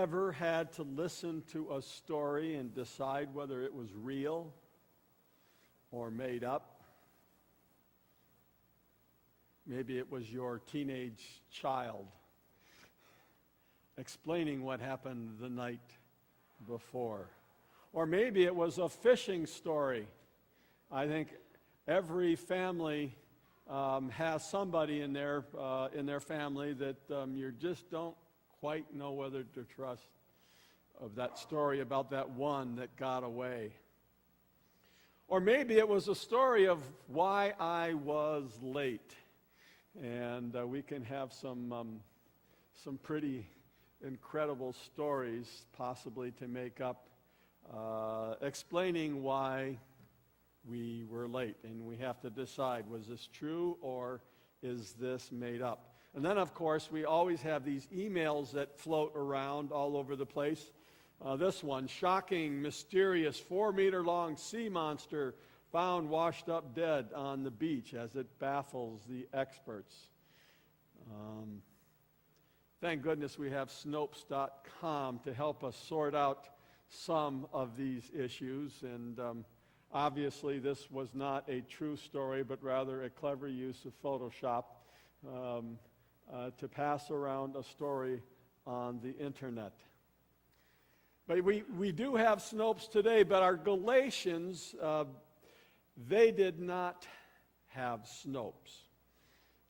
ever had to listen to a story and decide whether it was real or made up? Maybe it was your teenage child explaining what happened the night before. Or maybe it was a fishing story. I think every family has somebody in their family that you just don't quite know whether to trust, of that story about that one that got away. Or maybe it was a story of why I was late. And we can have some pretty incredible stories possibly to make up, explaining why we were late. And we have to decide, was this true or is this made up? And then, of course, we always have these emails that float around all over the place. This one, shocking, mysterious, 4-meter-long sea monster found washed up dead on the beach as it baffles the experts. Thank goodness we have Snopes.com to help us sort out some of these issues. And obviously this was not a true story, but rather a clever use of Photoshop to pass around a story on the internet. But we do have Snopes today, but our Galatians, they did not have Snopes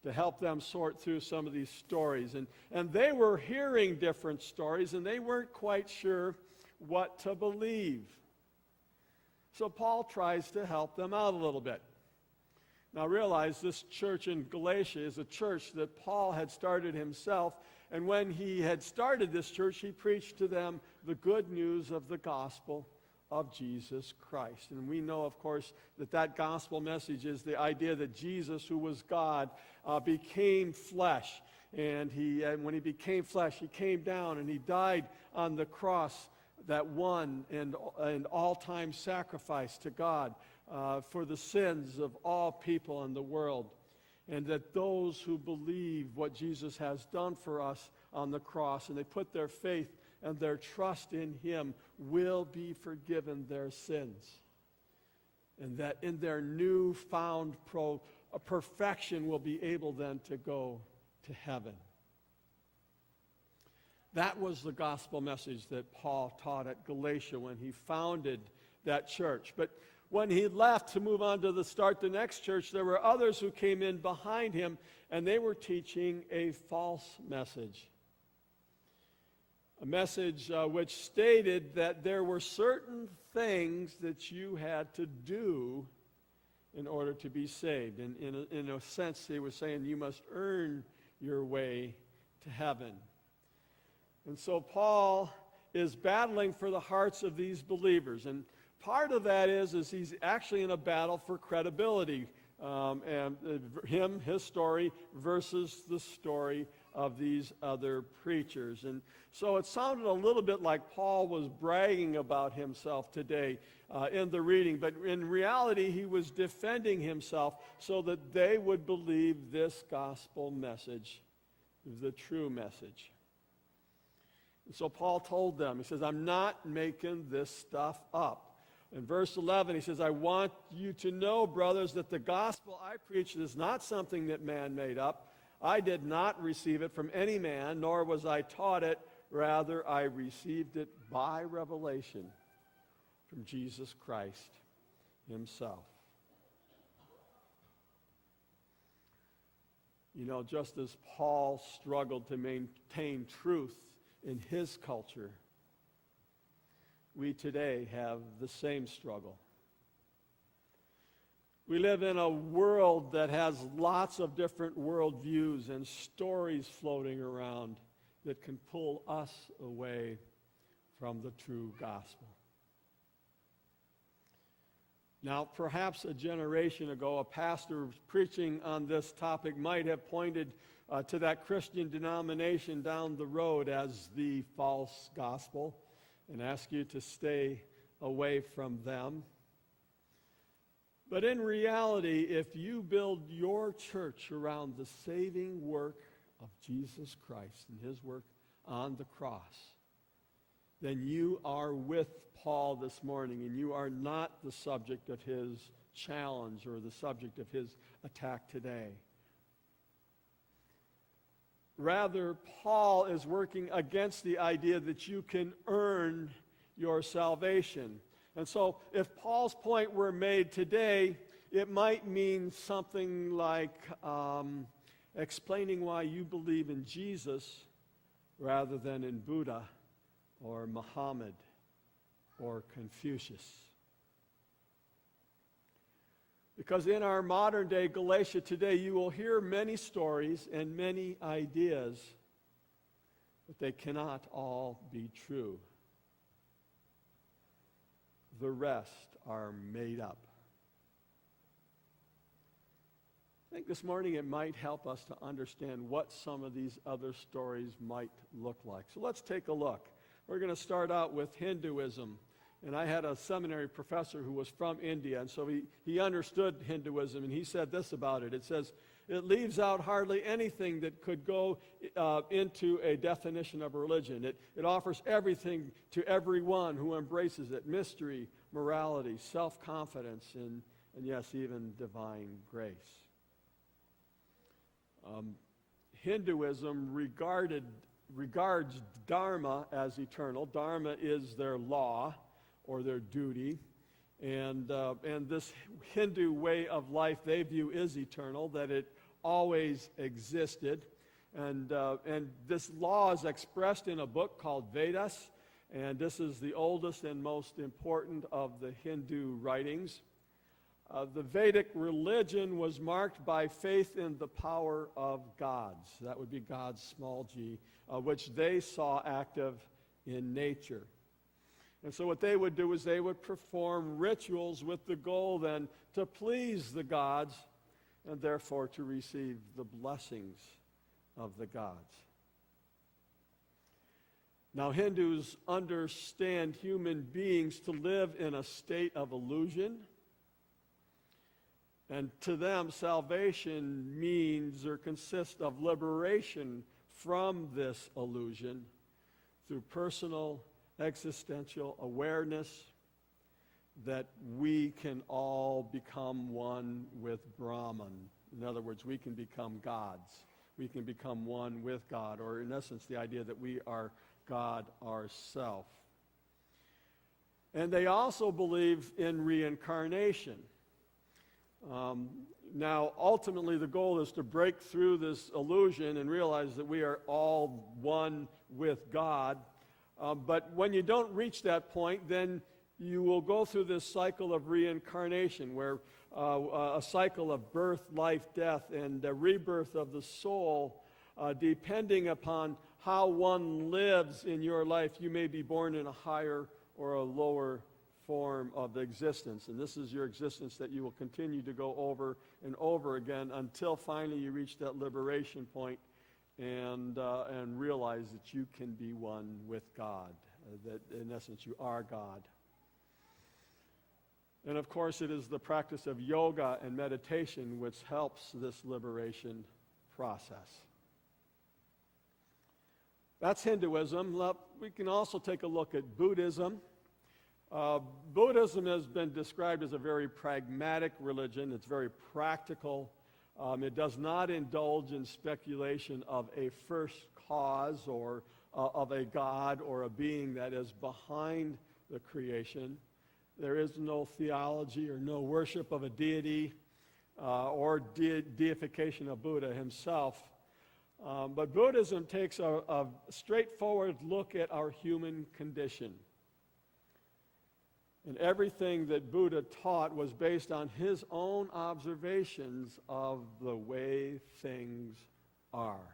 to help them sort through some of these stories. And they were hearing different stories, and they weren't quite sure what to believe. So Paul tries to help them out a little bit. Now realize this church in Galatia is a church that Paul had started himself, and when he had started this church, he preached to them the good news of the gospel of Jesus Christ. And we know, of course, that gospel message is the idea that Jesus, who was God, became flesh. And when he became flesh, he came down and he died on the cross, that one and all-time sacrifice to God for the sins of all people in the world. And that those who believe what Jesus has done for us on the cross, and they put their faith and their trust in him, will be forgiven their sins. And that in their newfound perfection will be able then to go to heaven. That was the gospel message that Paul taught at Galatia when he founded that church. But when he left to move on to start the next church, there were others who came in behind him, and they were teaching a false message. A message which stated that there were certain things that you had to do in order to be saved. And in a sense, they were saying you must earn your way to heaven. And so Paul is battling for the hearts of these believers. And part of that is he's actually in a battle for credibility. His story versus the story of these other preachers. And so it sounded a little bit like Paul was bragging about himself today in the reading, but in reality he was defending himself so that they would believe this gospel message, the true message. And so Paul told them, he says, I'm not making this stuff up. In verse 11, he says, I want you to know, brothers, that the gospel I preach is not something that man made up. I did not receive it from any man, nor was I taught it. Rather, I received it by revelation from Jesus Christ himself. You know, just as Paul struggled to maintain truth in his culture, we today have the same struggle. We live in a world that has lots of different worldviews and stories floating around that can pull us away from the true gospel. Now, perhaps a generation ago, a pastor preaching on this topic might have pointed to that Christian denomination down the road as the false gospel and ask you to stay away from them. But in reality, if you build your church around the saving work of Jesus Christ and his work on the cross, then you are with Paul this morning, and you are not the subject of his challenge or the subject of his attack today. Rather, Paul is working against the idea that you can earn your salvation. And so, if Paul's point were made today, it might mean something like explaining why you believe in Jesus rather than in Buddha or Muhammad or Confucius. Because in our modern day Galatia today, you will hear many stories and many ideas, but they cannot all be true. The rest are made up. I think this morning it might help us to understand what some of these other stories might look like. So let's take a look. We're going to start out with Hinduism. And I had a seminary professor who was from India, and so he understood Hinduism, and he said this about it. It says, it leaves out hardly anything that could go into a definition of religion. It offers everything to everyone who embraces it: mystery, morality, self-confidence, and yes, even divine grace. Hinduism regards Dharma as eternal. Dharma is their law or their duty, and this Hindu way of life they view is eternal, that it always existed, and this law is expressed in a book called Vedas, and this is the oldest and most important of the Hindu writings. The Vedic religion was marked by faith in the power of gods. That would be God's small g, which they saw active in nature. And so what they would do is they would perform rituals with the goal then to please the gods and therefore to receive the blessings of the gods. Now, Hindus understand human beings to live in a state of illusion. And to them, salvation means or consists of liberation from this illusion through personal existential awareness that we can all become one with Brahman. In other words, we can become gods. We can become one with God, or in essence, the idea that we are God ourselves. And they also believe in reincarnation. Now, ultimately, the goal is to break through this illusion and realize that we are all one with God. But when you don't reach that point, then you will go through this cycle of reincarnation, where a cycle of birth, life, death, and the rebirth of the soul, depending upon how one lives in your life. You may be born in a higher or a lower form of existence. And this is your existence that you will continue to go over and over again until finally you reach that liberation point and realize that you can be one with God, that in essence you are God. And of course it is the practice of yoga and meditation which helps this liberation process. That's Hinduism. We can also take a look at Buddhism. Buddhism has been described as a very pragmatic religion. It's very practical. It does not indulge in speculation of a first cause or of a God or a being that is behind the creation. There is no theology or no worship of a deity or deification of Buddha himself. But Buddhism takes a straightforward look at our human condition. And everything that Buddha taught was based on his own observations of the way things are.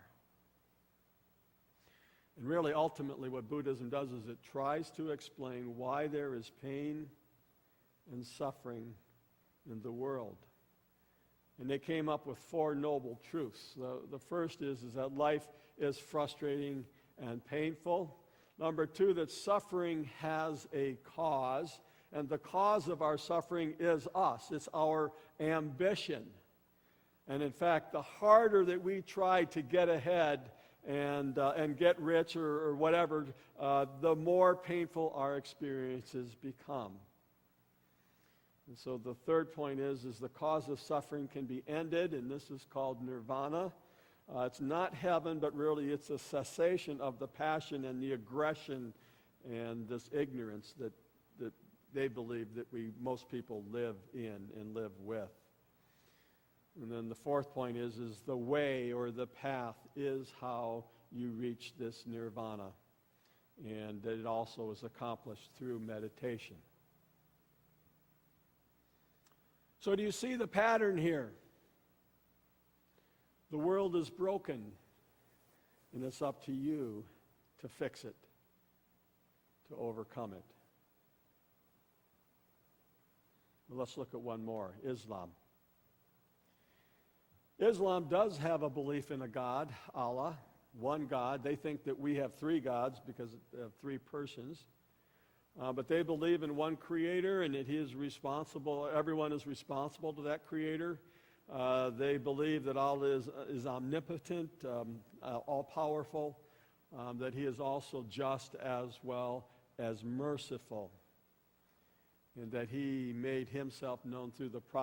And really, ultimately, what Buddhism does is it tries to explain why there is pain and suffering in the world. And they came up with 4 noble truths. The first is that life is frustrating and painful. Number 2, that suffering has a cause. And the cause of our suffering is us. It's our ambition. And in fact, the harder that we try to get ahead, and get rich or whatever, the more painful our experiences become. And so the third point is the cause of suffering can be ended, and this is called nirvana. It's not heaven, but really it's a cessation of the passion and the aggression and this ignorance that they believe that most people live in and live with. And then the fourth point is the way or the path is how you reach this nirvana. And that it also is accomplished through meditation. So do you see the pattern here? The world is broken, and it's up to you to fix it, to overcome it. Well, let's look at one more, Islam. Islam does have a belief in a God, Allah, one God. They think that we have three gods because they have three persons. But they believe in one creator and that he is responsible, everyone is responsible to that creator. They believe that Allah is omnipotent, all-powerful, that he is also just as well as merciful, and that he made himself known through the prophet.